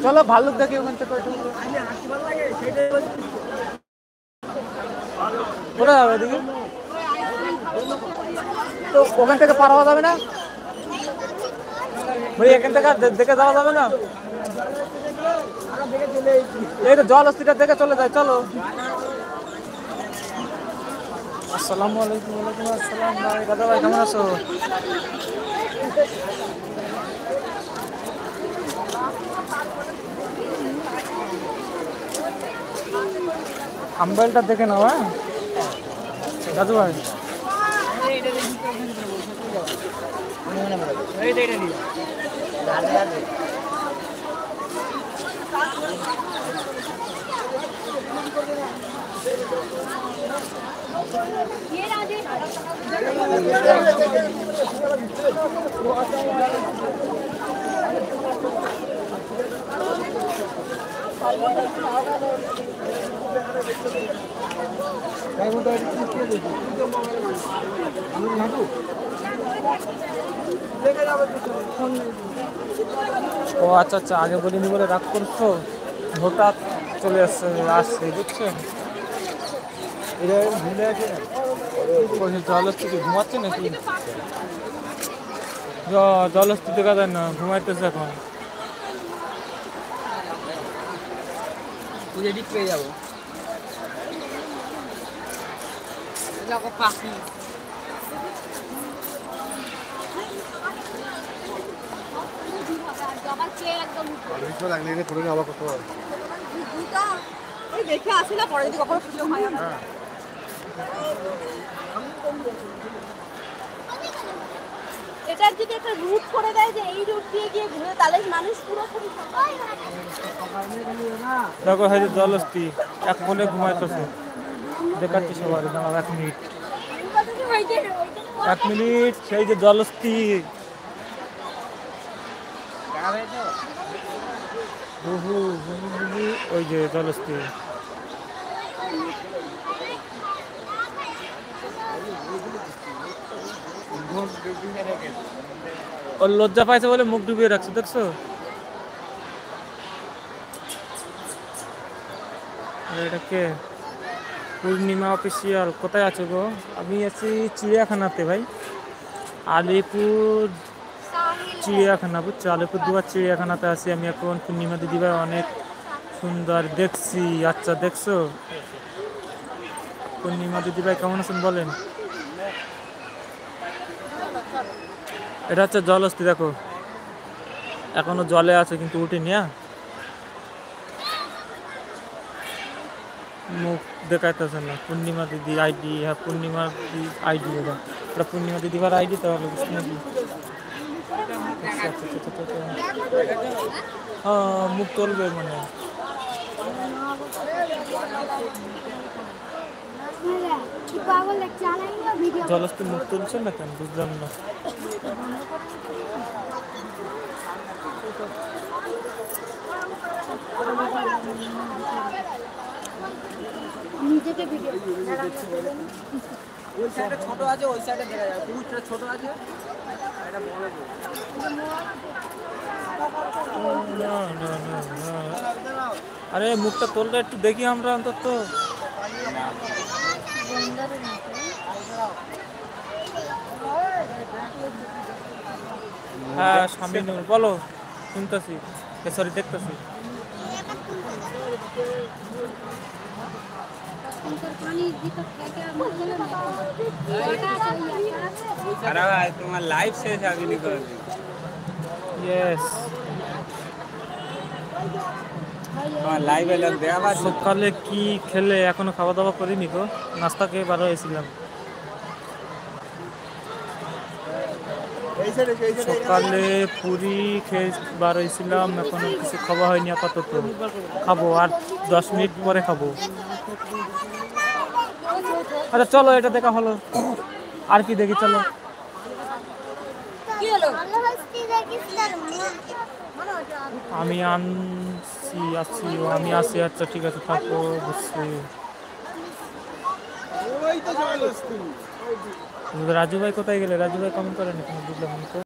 চলো ভাল্লুক দেখি ওখান থেকে কোথায় যাবে এদিকে? তো ওখান থেকে পার হওয়া যাবে না ভাই? এখান থেকে দেখে যাওয়া যাবে না? এই তো জল অস্থিটা দেখে চলে যায়, চলো। আসসালামু আলাইকুম। ওয়ালাইকুম আসসালাম ভাই। দাদা ভাই কেমন আছো? আম্বেলটা দেখে নাও। হ্যাঁ দাদু ভাই, ও আচ্ছা আচ্ছা, আগে বলিনি বলে রাগ করছো? হঠাৎ চলে আসছে বুঝছো? জলস্থিতি ঘুমাচ্ছে নাকি? জলস্থিতি দেখা যায় না, ঘুমাইতেছে এখন। পেয়ে যাবো পাখি। দেখে আসি না, পরে যদি কখনো সুযোগ হয়। এটার যদি একটা রুট করে দেয় যে এই রুট দিয়ে গিয়ে ঘুরে, তাহলে মানুষ পুরোপুরি দেখো এই যে জলস্থি এক কোণে ঘুমাইতেছে, দেখাচ্ছি সবার। দাঁড়াও 1 মিনিট, 1 মিনিট। সেই যে জলস্থি, ওই যে জলস্থি। ওর লজ্জা পাইছে বলে মুখ ডুবিয়ে রাখছে, দেখছো? এটা কে? পূর্ণিমা অফিসিয়াল। কোথায় আছো গো? আমি আছি চিড়িয়াখানাতে ভাই, আলিপুর চিড়িয়াখানা, বুঝছো? আলিপুরদুয়ার চিড়িয়াখানাতে আছি আমি এখন। পূর্ণিমা দিদি ভাই অনেক সুন্দর দেখছি। আচ্ছা দেখছো? পূর্ণিমা দিদি ভাই কেমন আছেন বলেন? এটা হচ্ছে জলস্থি, দেখো এখনো জলে আছে কিন্তু উঠিনি। হ্যাঁ, মুখ দেখাইতেছে না। পূর্ণিমা দিদি আইডি। হ্যাঁ পূর্ণিমা দিদি আইডি, এটা পূর্ণিমা দিদি ভাই আইডি। তাহলে হ্যাঁ মুখ তুলবে মানে। জলস্থি মুখ তুলছে না কেন বুঝলাম না। নিজেকে ভিডিও ওই সাইডে ছোট আছে, ওই সাইডে দেখা যায় কুকুরটা ছোট আছে, এটা বড়। আরে মুখটা তুললে একটু দেখি আমরা অন্তত। হ্যাঁ শামিনুর বলো, শুনতেছি। সরি দেখতেছি। তোমার লাইভ শেষ আগে নিকল। ইয়েস, লাইভে লোক দেখা। সকালে কি খেলে? এখনো খাওয়া দাওয়া করিনি তো, নাস্তা খেয়ে বার হয়েছিলাম। সকালে পুরি খেয়ে বার হয়েছিলাম, এখনো কিছু খাওয়া হয়নি আপাতত। খাবো আর 10 মিনিট পরে খাবো। আচ্ছা চলো, এটা দেখা হলো, আর কি দেখি চলো। আমি আছি। আচ্ছা ঠিক আছে থাকো, বুঝছি। রাজু ভাই কোথায় গেলে? রাজু ভাই কমেন্ট করেন, এখানে বুঝলাম না তো।